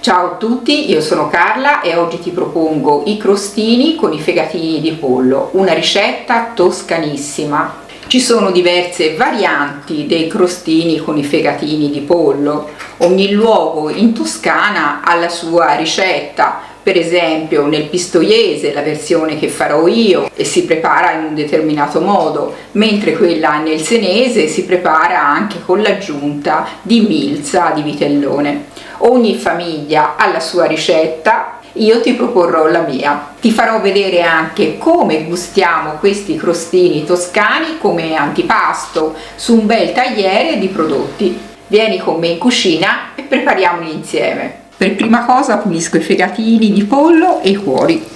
Ciao a tutti, io sono Carla e oggi ti propongo i crostini con i fegatini di pollo, una ricetta toscanissima. Ci sono diverse varianti dei crostini con i fegatini di pollo. Ogni luogo in Toscana ha la sua ricetta. Per esempio nel Pistoiese la versione che farò io e si prepara in un determinato modo, mentre quella nel Senese si prepara anche con l'aggiunta di milza di vitellone. Ogni famiglia ha la sua ricetta, io ti proporrò la mia. Ti farò vedere anche come gustiamo questi crostini toscani come antipasto su un bel tagliere di prodotti. Vieni con me in cucina e prepariamoli insieme. Per prima cosa pulisco i fegatini di pollo e i cuori.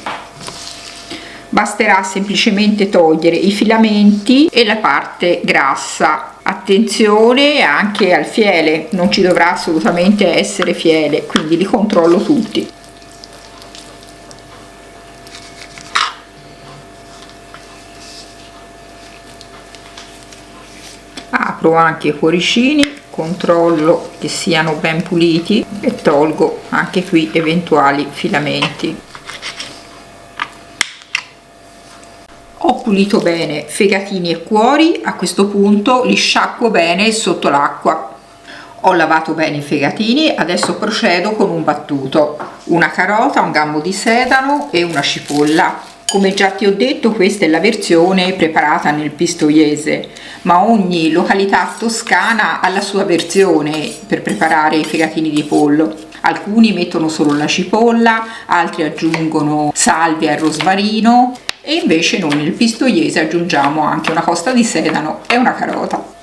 Basterà semplicemente togliere i filamenti e la parte grassa. Attenzione anche al fiele, non ci dovrà assolutamente essere fiele, quindi li controllo tutti. Apro anche i cuoricini, controllo che siano ben puliti e tolgo anche qui eventuali filamenti. Ho pulito bene fegatini e cuori, a questo punto li sciacquo bene sotto l'acqua. Ho lavato bene i fegatini, adesso procedo con un battuto: una carota, un gambo di sedano e una cipolla. Come già ti ho detto, questa è la versione preparata nel Pistoiese, ma ogni località toscana ha la sua versione per preparare i fegatini di pollo. Alcuni mettono solo la cipolla, altri aggiungono salvia e rosmarino e invece noi nel Pistoiese aggiungiamo anche una costa di sedano e una carota.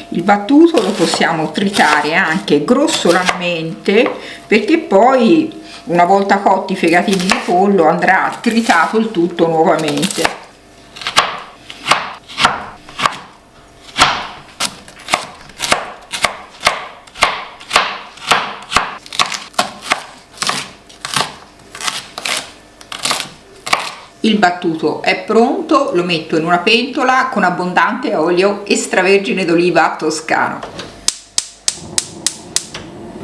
Il battuto lo possiamo tritare anche grossolanamente, perché poi una volta cotti i fegatini di pollo andrà tritato il tutto nuovamente. Il battuto è pronto, lo metto in una pentola con abbondante olio extravergine d'oliva toscano.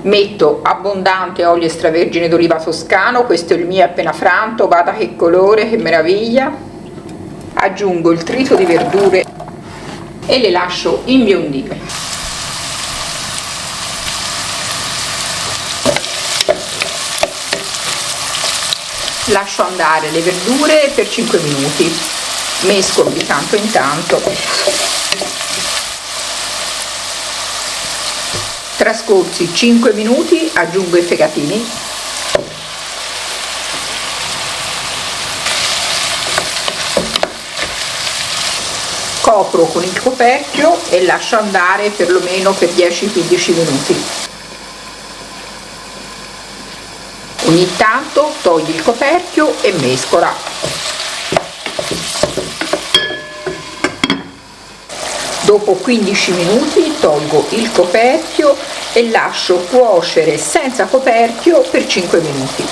Metto abbondante olio extravergine d'oliva toscano, questo è il mio appena franto, guarda che colore, che meraviglia. Aggiungo il trito di verdure e le lascio imbiondire. Lascio andare le verdure per 5 minuti, mescolo di tanto in tanto. Trascorsi 5 minuti aggiungo i fegatini. Copro con il coperchio e lascio andare perlomeno per 10-15 minuti. Ogni tanto togli il coperchio e mescola. Dopo 15 minuti tolgo il coperchio e lascio cuocere senza coperchio per 5 minuti.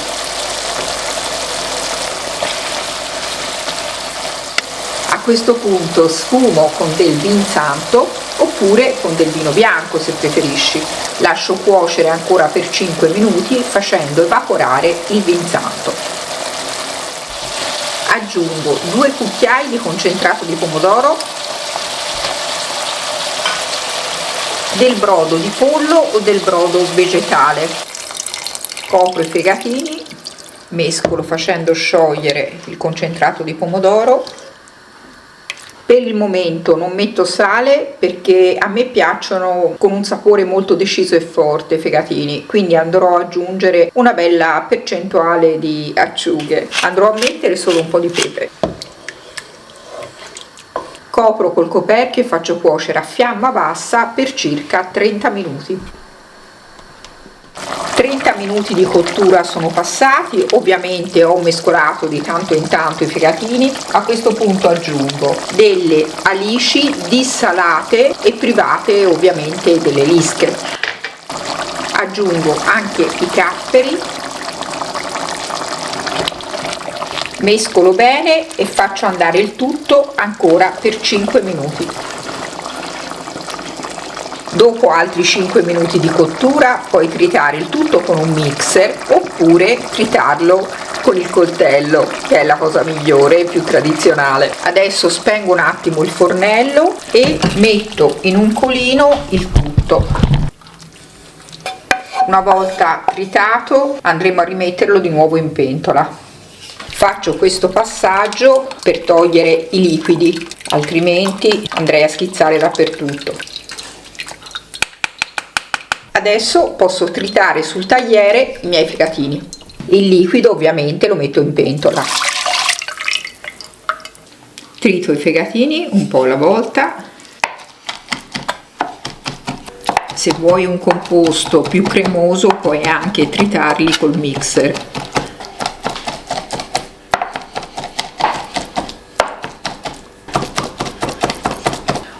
A questo punto sfumo con del vin santo oppure con del vino bianco se preferisci. Lascio cuocere ancora per 5 minuti facendo evaporare il vin santo. Aggiungo 2 cucchiai di concentrato di pomodoro, del brodo di pollo o del brodo vegetale. Copro i fegatini, mescolo facendo sciogliere il concentrato di pomodoro. Per il momento non metto sale perché a me piacciono con un sapore molto deciso e forte i fegatini, quindi andrò ad aggiungere una bella percentuale di acciughe. Andrò a mettere solo un po' di pepe. Copro col coperchio e faccio cuocere a fiamma bassa per circa 30 minuti. 30 minuti di cottura sono passati, ovviamente ho mescolato di tanto in tanto i fegatini. A questo punto aggiungo delle alici dissalate e private ovviamente delle lische. Aggiungo anche i capperi. Mescolo bene e faccio andare il tutto ancora per 5 minuti. Dopo altri 5 minuti di cottura puoi tritare il tutto con un mixer oppure tritarlo con il coltello, che è la cosa migliore e più tradizionale. Adesso spengo un attimo il fornello e metto in un colino il tutto. Una volta tritato andremo a rimetterlo di nuovo in pentola. Faccio questo passaggio per togliere i liquidi, altrimenti andrei a schizzare dappertutto. Adesso posso tritare sul tagliere i miei fegatini. Il liquido ovviamente lo metto in pentola. Trito i fegatini un po' alla volta. Se vuoi un composto più cremoso puoi anche tritarli col mixer.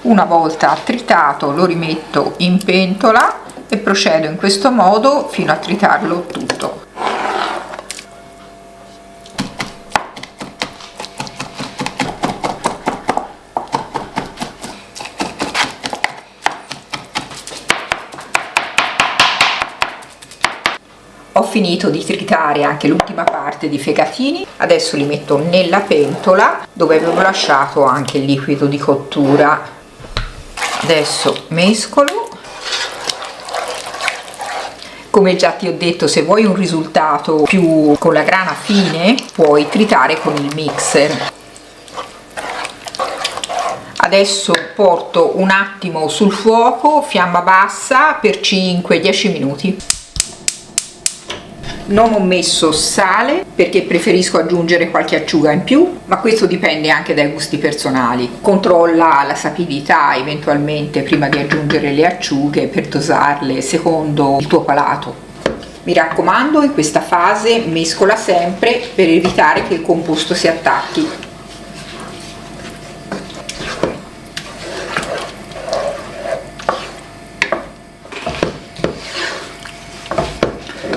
Una volta tritato lo rimetto in pentola e procedo in questo modo fino a tritarlo tutto. Ho finito di tritare anche l'ultima parte di fegatini, adesso li metto nella pentola dove avevo lasciato anche il liquido di cottura. Adesso mescolo. Come già ti ho detto, se vuoi un risultato più con la grana fine puoi tritare con il mixer. Adesso porto un attimo sul fuoco, fiamma bassa, per 5-10 minuti. Non ho messo sale perché preferisco aggiungere qualche acciuga in più, ma questo dipende anche dai gusti personali. Controlla la sapidità eventualmente prima di aggiungere le acciughe per dosarle secondo il tuo palato. Mi raccomando, in questa fase mescola sempre per evitare che il composto si attacchi.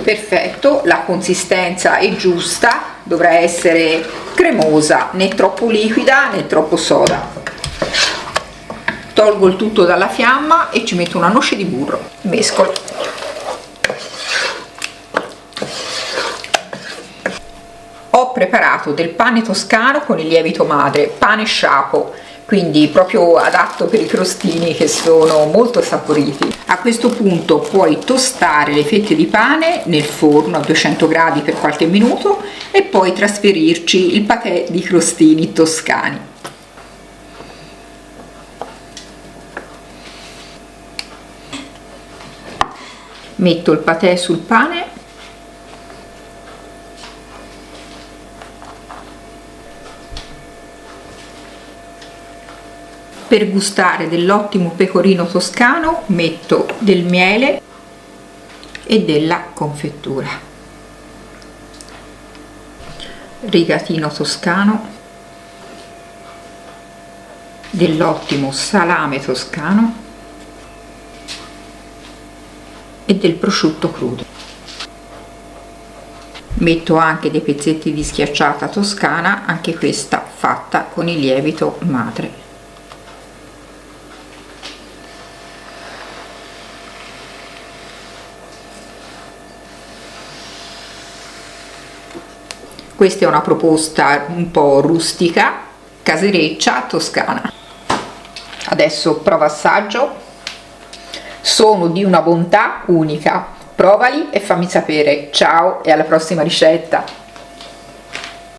Perfetto, la consistenza è giusta, dovrà essere cremosa, né troppo liquida né troppo soda. Tolgo il tutto dalla fiamma e ci metto una noce di burro, mescolo. Ho preparato del pane toscano con il lievito madre, pane sciapo, quindi proprio adatto per i crostini che sono molto saporiti. A questo punto puoi tostare le fette di pane nel forno a 200 gradi per qualche minuto e poi trasferirci il patè di crostini toscani. Metto il patè sul pane. Per gustare dell'ottimo pecorino toscano metto del miele e della confettura. Rigatino toscano, dell'ottimo salame toscano e del prosciutto crudo. Metto anche dei pezzetti di schiacciata toscana, anche questa fatta con il lievito madre. Questa è una proposta un po' rustica, casereccia, toscana. Adesso prova assaggio. Sono di una bontà unica. Provali e fammi sapere. Ciao e alla prossima ricetta!